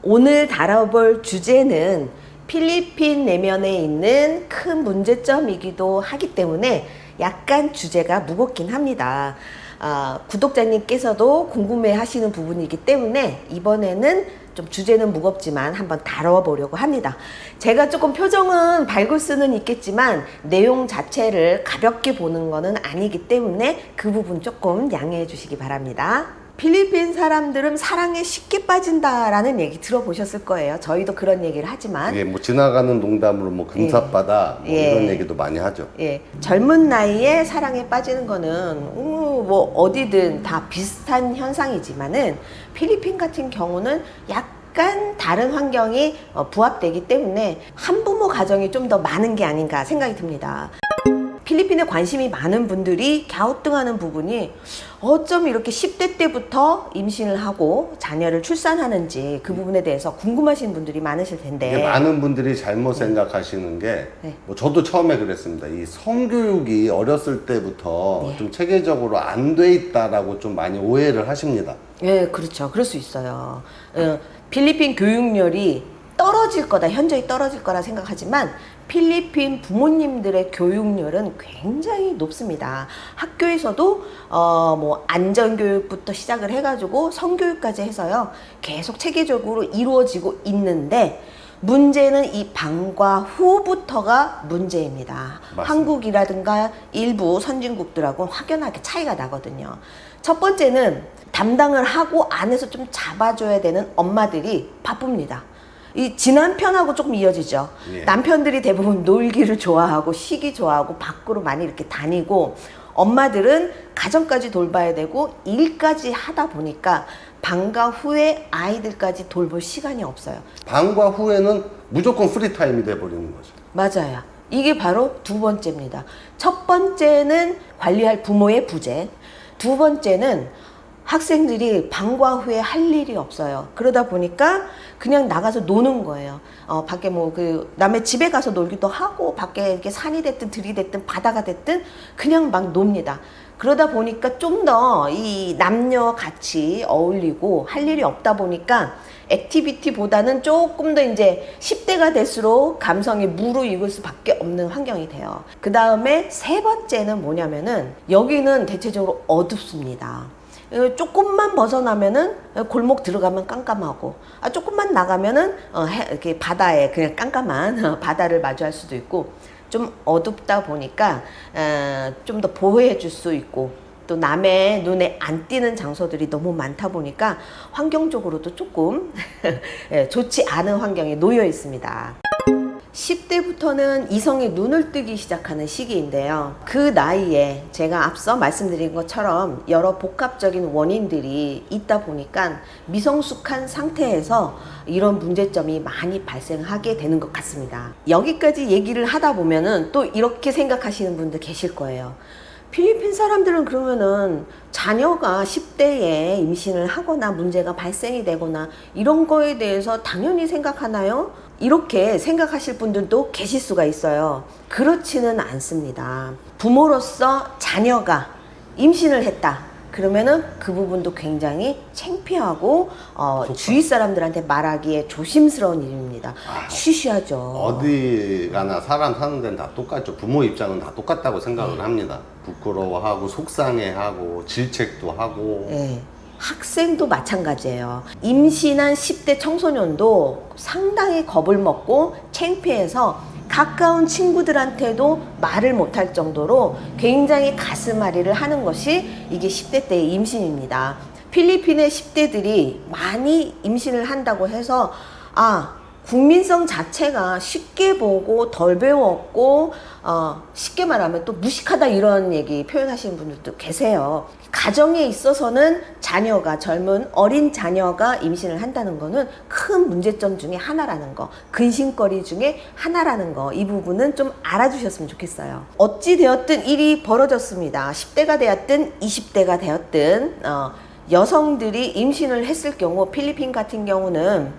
오늘 다뤄볼 주제는 필리핀 내면에 있는 큰 문제점이기도 하기 때문에 약간 주제가 무겁긴 합니다. 구독자님께서도 궁금해 하시는 부분이기 때문에 이번에는 좀 주제는 무겁지만 한번 다뤄보려고 합니다. 제가 조금 표정은 밝을 수는 있겠지만 내용 자체를 가볍게 보는 거는 아니기 때문에 그 부분 조금 양해해 주시기 바랍니다. 필리핀 사람들은 사랑에 쉽게 빠진다라는 얘기 들어보셨을 거예요. 저희도 그런 얘기를 하지만 뭐 지나가는 농담으로 뭐 금사빠다 이런 얘기도 많이 하죠. 젊은 나이에 사랑에 빠지는 거는 뭐 어디든 다 비슷한 현상이지만은 필리핀 같은 경우는 약간 다른 환경이 부합되기 때문에 한부모 가정이 좀 더 많은 게 아닌가 생각이 듭니다. 필리핀에 관심이 많은 분들이 갸우뚱하는 부분이 어쩜 이렇게 10대 때부터 임신을 하고 자녀를 출산하는지 그 부분에 대해서 궁금하신 분들이 많으실 텐데 많은 분들이 잘못 생각하시는 게 뭐 저도 처음에 그랬습니다. 이 성교육이 어렸을 때부터 좀 체계적으로 안 돼 있다라고 좀 많이 오해를 하십니다. 네, 그렇죠. 그럴 수 있어요. 필리핀 교육열이 떨어질 거다, 현저히 떨어질 거라 생각하지만 필리핀 부모님들의 교육열은 굉장히 높습니다. 학교에서도 뭐 안전교육부터 시작을 해가지고 성교육까지 해서요 계속 체계적으로 이루어지고 있는데 문제는 이 방과 후부터가 문제입니다. 맞습니다. 한국이라든가 일부 선진국들하고 확연하게 차이가 나거든요. 첫 번째는 담당을 하고 안에서 좀 잡아줘야 되는 엄마들이 바쁩니다. 이 지난편하고 조금 이어지죠. 남편들이 대부분 놀기를 좋아하고 쉬기 좋아하고 밖으로 많이 이렇게 다니고 엄마들은 가정까지 돌봐야 되고 일까지 하다 보니까 방과 후에 아이들까지 돌볼 시간이 없어요. 방과 후에는 무조건 프리타임이 돼버리는 거죠. 맞아요. 이게 바로 두 번째입니다. 첫 번째는 관리할 부모의 부재, 두 번째는 학생들이 방과 후에 할 일이 없어요. 그러다 보니까 그냥 나가서 노는 거예요. 밖에 뭐 남의 집에 가서 놀기도 하고 밖에 이렇게 산이 됐든 들이 됐든 바다가 됐든 그냥 막 놉니다. 그러다 보니까 좀 더 이 남녀 같이 어울리고 할 일이 없다 보니까 액티비티보다는 조금 더 이제 10대가 될수록 감성이 무르익을 수밖에 없는 환경이 돼요. 그 다음에 세 번째는 뭐냐면은 여기는 대체적으로 어둡습니다. 조금만 벗어나면은 골목 들어가면 깜깜하고 조금만 나가면은 이렇게 바다에 그냥 깜깜한 바다를 마주할 수도 있고 좀 어둡다 보니까 좀 더 보호해 줄 수 있고 또 남의 눈에 안 띄는 장소들이 너무 많다 보니까 환경적으로도 조금 좋지 않은 환경에 놓여 있습니다. 10대부터는 이성의 눈을 뜨기 시작하는 시기인데요. 그 나이에 제가 앞서 말씀드린 것처럼 여러 복합적인 원인들이 있다 보니까 미성숙한 상태에서 이런 문제점이 많이 발생하게 되는 것 같습니다. 여기까지 얘기를 하다 보면은 또 이렇게 생각하시는 분들 계실 거예요. 필리핀 사람들은 그러면은 자녀가 10대에 임신을 하거나 문제가 발생이 되거나 이런 거에 대해서 당연히 생각하나요? 이렇게 생각하실 분들도 계실 수가 있어요. 그렇지는 않습니다. 부모로서 자녀가 임신을 했다. 그러면은 그 부분도 굉장히 창피하고 주위 사람들한테 말하기에 조심스러운 일입니다. 쉬쉬하죠. 어디 가나 사람 사는 데는 다 똑같죠. 부모 입장은 다 똑같다고 생각을 합니다. 부끄러워하고 속상해하고 질책도 하고. 학생도 마찬가지예요. 임신한 10대 청소년도 상당히 겁을 먹고 창피해서 가까운 친구들한테도 말을 못할 정도로 굉장히 가슴앓이를 하는 것이 이게 10대 때의 임신입니다. 필리핀의 10대들이 많이 임신을 한다고 해서 국민성 자체가 쉽게 보고 덜 배웠고 쉽게 말하면 또 무식하다 이런 얘기 표현하시는 분들도 계세요. 가정에 있어서는 자녀가 젊은 어린 자녀가 임신을 한다는 거는 큰 문제점 중에 하나라는 거, 근심거리 중에 하나라는 거, 이 부분은 좀 알아주셨으면 좋겠어요. 어찌 되었든 일이 벌어졌습니다. 10대가 되었든 20대가 되었든 여성들이 임신을 했을 경우 필리핀 같은 경우는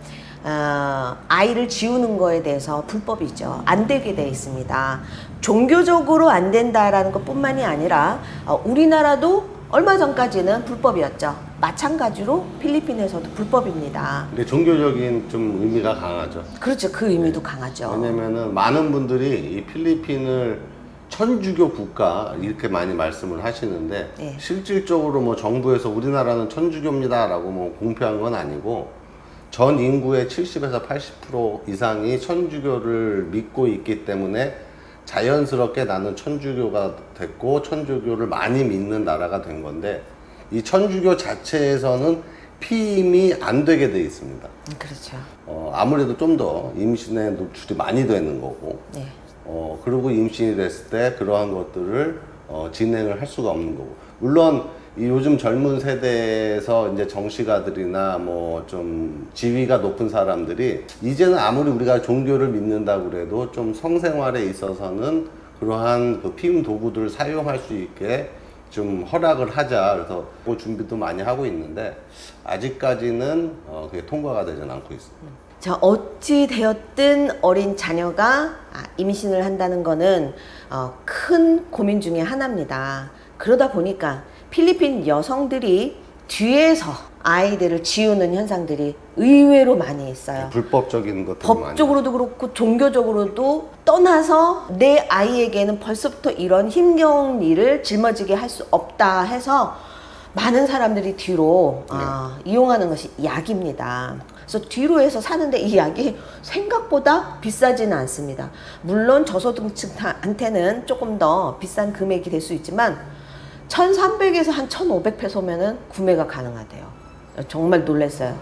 아이를 지우는 거에 대해서 불법이죠. 안 되게 되어 있습니다. 종교적으로 안 된다라는 것 뿐만이 아니라 우리나라도 얼마 전까지는 불법이었죠. 마찬가지로 필리핀에서도 불법입니다. 근데 종교적인 좀 의미가 강하죠. 그렇죠. 그 의미도 강하죠. 왜냐면은 많은 분들이 이 필리핀을 천주교 국가 이렇게 많이 말씀을 하시는데 네. 실질적으로 뭐 정부에서 우리나라는 천주교입니다라고 뭐 공표한 건 아니고 전 인구의 70에서 80% 이상이 천주교를 믿고 있기 때문에 자연스럽게 나는 천주교가 됐고 천주교를 많이 믿는 나라가 된 건데 이 천주교 자체에서는 피임이 안 되게 돼 있습니다. 그렇죠. 아무래도 좀 더 임신에 노출이 많이 되는 거고 네. 그리고 임신이 됐을 때 그러한 것들을 진행을 할 수가 없는 거고 물론 이 요즘 젊은 세대에서 이제 정치가들이나 뭐 좀 지위가 높은 사람들이 이제는 아무리 우리가 종교를 믿는다고 그래도 좀 성생활에 있어서는 그러한 그 피임 도구들을 사용할 수 있게 좀 허락을 하자 그래서 그 준비도 많이 하고 있는데 아직까지는 그게 통과가 되진 않고 있습니다. 자, 어찌 되었든 어린 자녀가 임신을 한다는 거는 큰 고민 중에 하나입니다. 그러다 보니까 필리핀 여성들이 뒤에서 아이들을 지우는 현상들이 의외로 많이 있어요. 불법적인 것들 법적으로도 그렇고 종교적으로도 떠나서 내 아이에게는 벌써부터 이런 힘겨운 일을 짊어지게 할 수 없다 해서 많은 사람들이 뒤로 이용하는 것이 약입니다. 그래서 뒤로 해서 사는데 이 약이 생각보다 비싸지는 않습니다. 물론 저소득층한테는 조금 더 비싼 금액이 될 수 있지만 1,300에서 한 1,500페소면은 구매가 가능하대요. 정말 놀랐어요.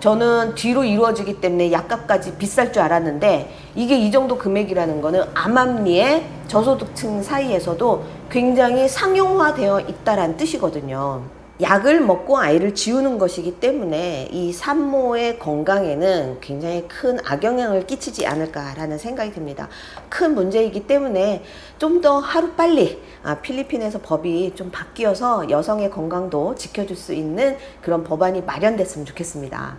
저는 뒤로 이루어지기 때문에 약값까지 비쌀 줄 알았는데 이게 이 정도 금액이라는 거는 암암리에 저소득층 사이에서도 굉장히 상용화되어 있다라는 뜻이거든요. 약을 먹고 아이를 지우는 것이기 때문에 이 산모의 건강에는 굉장히 큰 악영향을 끼치지 않을까라는 생각이 듭니다. 큰 문제이기 때문에 좀 더 하루빨리 필리핀에서 법이 좀 바뀌어서 여성의 건강도 지켜줄 수 있는 그런 법안이 마련됐으면 좋겠습니다.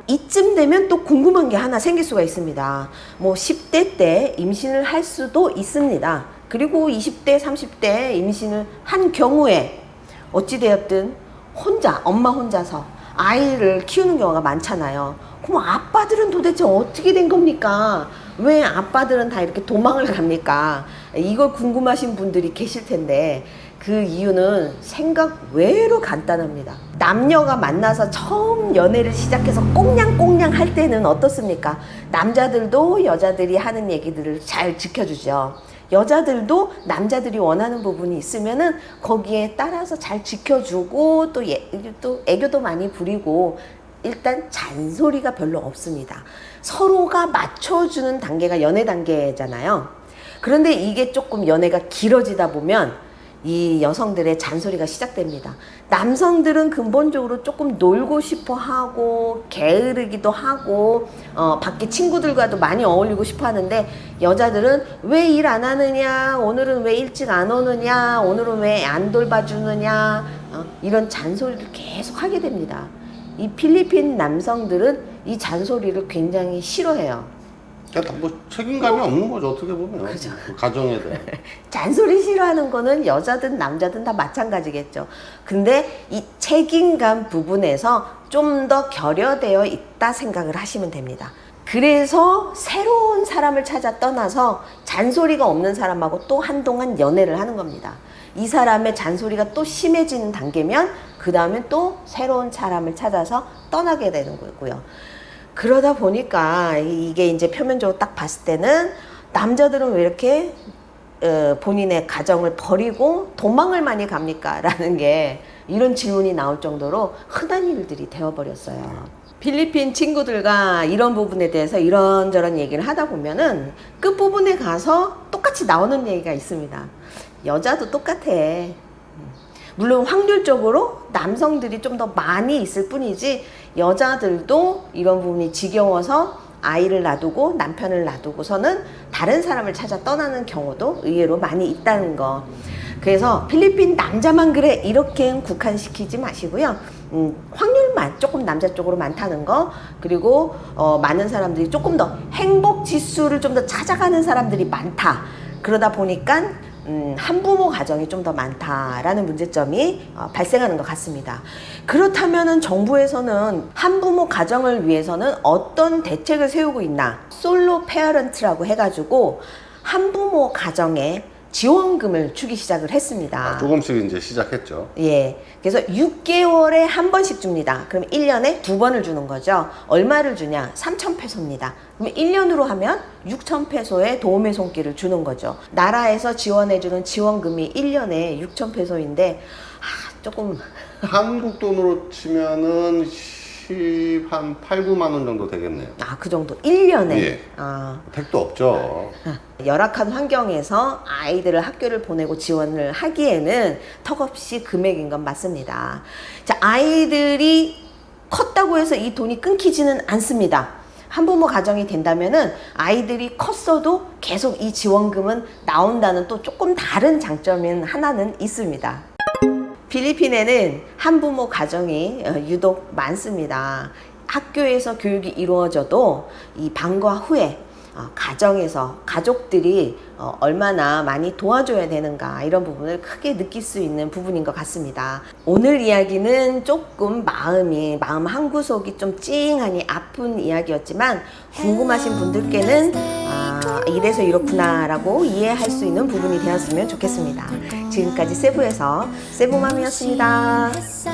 이쯤 되면 또 궁금한 게 하나 생길 수가 있습니다. 뭐 10대 때 임신을 할 수도 있습니다. 그리고 20대, 30대 임신을 한 경우에 어찌되었든 엄마 혼자서 아이를 키우는 경우가 많잖아요. 그럼 아빠들은 도대체 어떻게 된 겁니까? 왜 아빠들은 다 이렇게 도망을 갑니까? 이걸 궁금하신 분들이 계실 텐데 그 이유는 생각 외로 간단합니다. 남녀가 만나서 처음 연애를 시작해서 꽁냥꽁냥 할 때는 어떻습니까? 남자들도 여자들이 하는 얘기들을 잘 지켜주죠. 여자들도 남자들이 원하는 부분이 있으면은 거기에 따라서 잘 지켜주고 또 애교도 많이 부리고 일단 잔소리가 별로 없습니다. 서로가 맞춰주는 단계가 연애 단계잖아요. 그런데 이게 조금 연애가 길어지다 보면 이 여성들의 잔소리가 시작됩니다. 남성들은 근본적으로 조금 놀고 싶어 하고 게으르기도 하고 밖에 친구들과도 많이 어울리고 싶어 하는데 여자들은 왜 일 안 하느냐, 오늘은 왜 일찍 안 오느냐, 오늘은 왜 안 돌봐주느냐, 이런 잔소리를 계속 하게 됩니다. 이 필리핀 남성들은 이 잔소리를 굉장히 싫어해요. 그러니까 뭐 책임감이 없는 거죠 어떻게 보면. 그죠. 그 가정에 대한. 잔소리 싫어하는 거는 여자든 남자든 다 마찬가지겠죠. 근데 이 책임감 부분에서 좀 더 결여되어 있다 생각을 하시면 됩니다. 그래서 새로운 사람을 찾아 떠나서 잔소리가 없는 사람하고 또 한동안 연애를 하는 겁니다. 이 사람의 잔소리가 또 심해지는 단계면 그 다음에 또 새로운 사람을 찾아서 떠나게 되는 거고요. 그러다 보니까 이게 이제 표면적으로 딱 봤을 때는 남자들은 왜 이렇게 본인의 가정을 버리고 도망을 많이 갑니까? 라는 게 이런 질문이 나올 정도로 흔한 일들이 되어버렸어요. 필리핀 친구들과 이런 부분에 대해서 이런저런 얘기를 하다 보면은 끝부분에 가서 똑같이 나오는 얘기가 있습니다. 여자도 똑같아. 물론 확률적으로 남성들이 좀 더 많이 있을 뿐이지 여자들도 이런 부분이 지겨워서 아이를 놔두고 남편을 놔두고서는 다른 사람을 찾아 떠나는 경우도 의외로 많이 있다는 거. 그래서 필리핀 남자만 그래 이렇게 국한시키지 마시고요. 확률만 조금 남자 쪽으로 많다는 거, 그리고 많은 사람들이 조금 더 행복 지수를 좀 더 찾아가는 사람들이 많다. 그러다 보니까 한부모 가정이 좀 더 많다라는 문제점이 발생하는 것 같습니다. 그렇다면은 정부에서는 한부모 가정을 위해서는 어떤 대책을 세우고 있나? 솔로 페어런트라고 해가지고 한부모 가정에 지원금을 주기 시작을 했습니다. 조금씩 이제 시작했죠. 예. 그래서 6개월에 한 번씩 줍니다. 그럼 1년에 2번을 주는 거죠. 얼마를 주냐? 3,000페소입니다. 그럼 1년으로 하면 6,000페소의 도움의 손길을 주는 거죠. 나라에서 지원해주는 지원금이 1년에 6,000페소인데, 조금. 한국 돈으로 치면은 한 8, 9만 원 정도 되겠네요. 그 정도. 1년에. 예. 택도 없죠. 열악한 환경에서 아이들을 학교를 보내고 지원을 하기에는 턱없이 금액인 건 맞습니다. 자, 아이들이 컸다고 해서 이 돈이 끊기지는 않습니다. 한부모 가정이 된다면은 아이들이 컸어도 계속 이 지원금은 나온다는 또 조금 다른 장점인 하나는 있습니다. 필리핀에는 한부모 가정이 유독 많습니다. 학교에서 교육이 이루어져도 이 방과 후에 가정에서 가족들이 얼마나 많이 도와줘야 되는가 이런 부분을 크게 느낄 수 있는 부분인 것 같습니다. 오늘 이야기는 조금 마음 한구석이 좀 찡하니 아픈 이야기였지만 궁금하신 분들께는 이래서 이렇구나 라고 이해할 수 있는 부분이 되었으면 좋겠습니다. 지금까지 세부에서 세부맘이었습니다.